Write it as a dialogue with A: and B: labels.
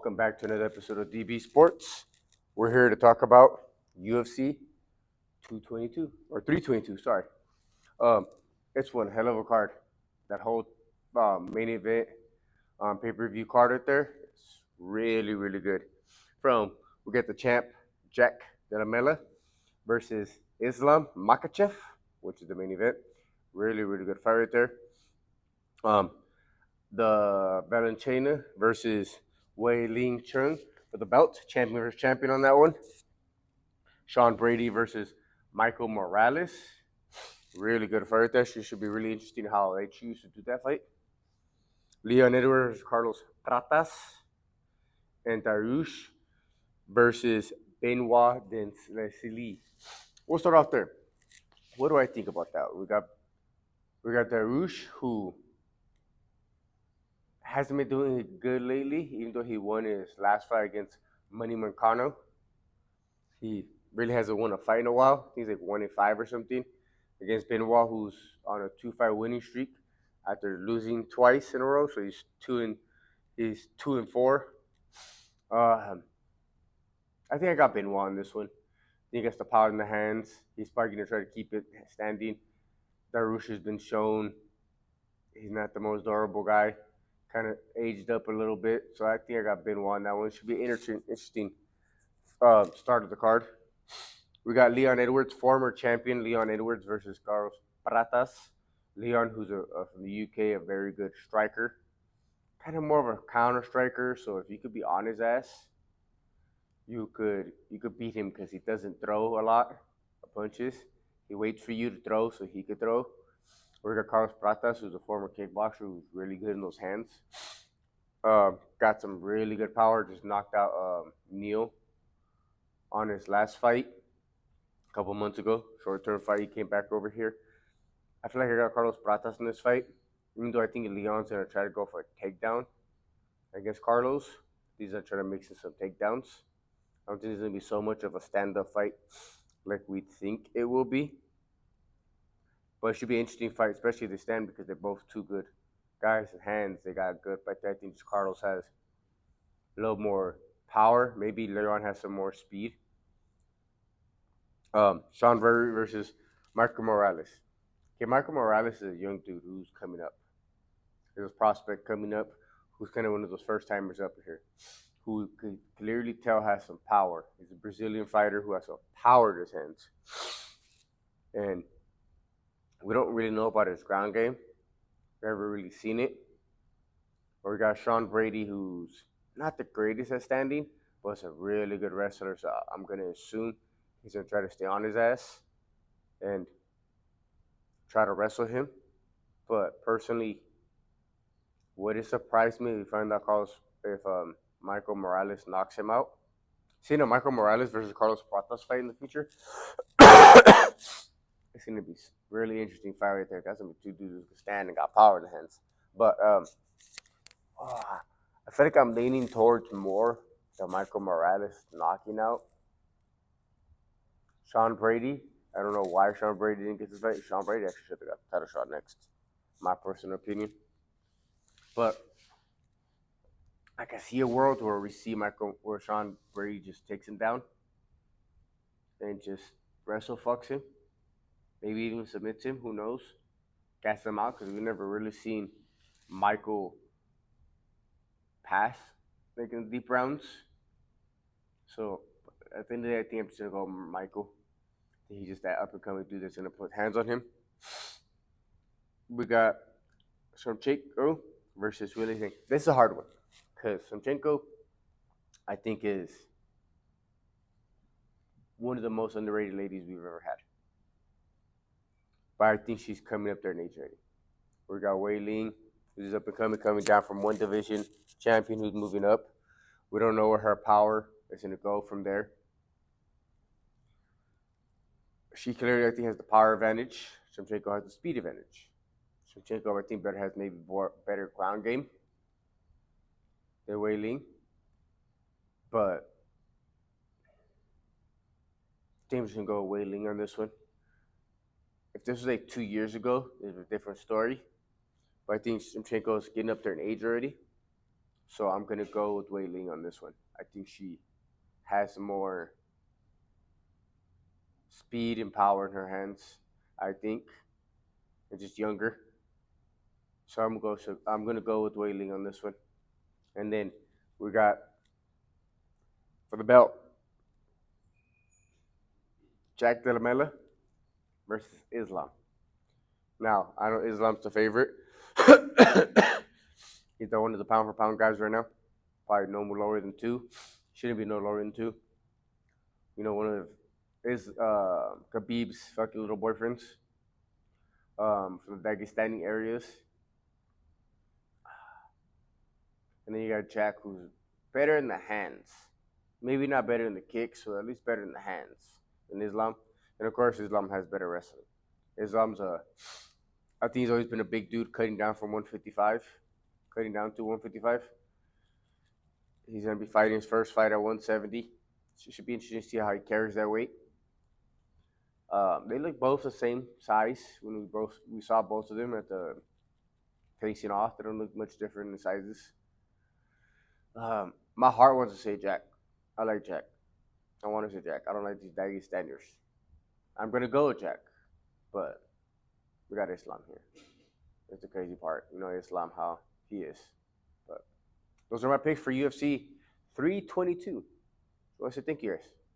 A: Welcome back to another episode of DB Sports. We're here to talk about UFC 222 or 322. Sorry, it's one hell of a card. That whole main event pay-per-view card right there. It's really, really good. We get the champ Jack Della Mela versus Islam Makhachev, which is the main event. Really, really good fight right there. The Valentina versus Wei Ling Chung for the belt, champion versus champion on that one. Sean Brady versus Michael Morales. Really good fight right there. She should be really interesting how they choose to do that fight. Leon Edwards versus Carlos Pratas. And Darush versus Benoit Denslesley. We'll start off there. What do I think about that? We got Darush, who hasn't been doing good lately, even though he won his last fight against Manny Mancano. He really hasn't won a fight in a while. He's like 1-5 or something against Benoit, who's on a 2-fight winning streak after losing twice in a row. So he's 2-4. I think I got Benoit on this one. He gets the power in the hands. He's probably going to try to keep it standing. Darush has been shown he's not the most durable guy. Kind of aged up a little bit. So I think I got Benoit on that one. Should be an interesting start of the card. We got Leon Edwards, former champion Leon Edwards versus Carlos Pratas. Leon, who's from the UK, a very good striker. Kind of more of a counter striker. So if you could be on his ass, you could beat him because he doesn't throw a lot of punches. He waits for you to throw so he could throw. We got Carlos Pratas, who's a former kickboxer who's really good in those hands. Got some really good power. Just knocked out Neil on his last fight a couple months ago. Short-term fight. He came back over here. I feel like I got Carlos Pratas in this fight. Even though I think Leon's going to try to go for a takedown against Carlos. He's going to try to mix in some takedowns. I don't think it's going to be so much of a stand-up fight like we think it will be. But it should be an interesting fight, especially if they stand, because they're both two good guys and hands. They got good, but I think Carlos has a little more power. Maybe Leon has some more speed. Sean Brady versus Michael Morales. Okay, Michael Morales is a young dude who's coming up. There's a prospect coming up who's kind of one of those first-timers up here, who could clearly tell has some power. He's a Brazilian fighter who has some power in his hands. And we don't really know about his ground game. Never really seen it. But we got Sean Brady, who's not the greatest at standing, but is a really good wrestler. So I'm going to assume he's going to try to stay on his ass and try to wrestle him. But personally, would it surprise me if we find out if Michael Morales knocks him out? Seeing a Michael Morales versus Carlos Pratas fight in the future, it's going to be really interesting fight right there. That's going to be two dudes who can stand and got power in the hands. But I feel like I'm leaning towards more the Michael Morales knocking out Sean Brady. I don't know why Sean Brady didn't get this fight. Sean Brady actually should have got the title shot next. My personal opinion. But I can see a world where we see where Sean Brady just takes him down and just wrestle fucks him. Maybe even submits him. Who knows? Gas him out, because we've never really seen Michael pass like in deep rounds. So at the end of the day, I think I'm just gonna go Michael. I think he's just that up and coming dude that's gonna put hands on him. We got Shevchenko versus Willie King. This is a hard one, because Shevchenko, I think, is one of the most underrated ladies we've ever had. But I think she's coming up there in age already. We got Wei Ling, who's up and coming down from one division, champion who's moving up. We don't know where her power is going to go from there. She clearly, I think, has the power advantage. Shevchenko has the speed advantage. Shevchenko, I think, has maybe better ground game than Wei Ling. But James can go Wei Ling on this one. If this was like 2 years ago, it's a different story. But I think Shevchenko is getting up there in age already. So I'm gonna go with Wei Ling on this one. I think she has more speed and power in her hands. I think, and just younger. I'm gonna go with Wei Ling on this one. And then we got for the belt Jack Della Mela versus Islam. Now I know Islam's the favorite. He's the one of the pound for pound guys right now. Probably no more lower than two. Shouldn't be no lower than two. You know, one of is Khabib's fucking little boyfriends from the Dagestani areas. And then you got Jack, who's better in the hands. Maybe not better in the kicks, but at least better in the hands than Islam. And of course, Islam has better wrestling. I think he's always been a big dude, cutting down from 155, cutting down to 155. He's gonna be fighting his first fight at 170. So it should be interesting to see how he carries that weight. They look both the same size when we saw both of them at the facing off. They don't look much different in sizes. My heart wants to say Jack. I like Jack. I want to say Jack. I don't like these Dagestaniers. I'm gonna go with Jack, but we got Islam here. That's the crazy part. You know Islam how he is. But those are my picks for UFC 322. What do you think, yours?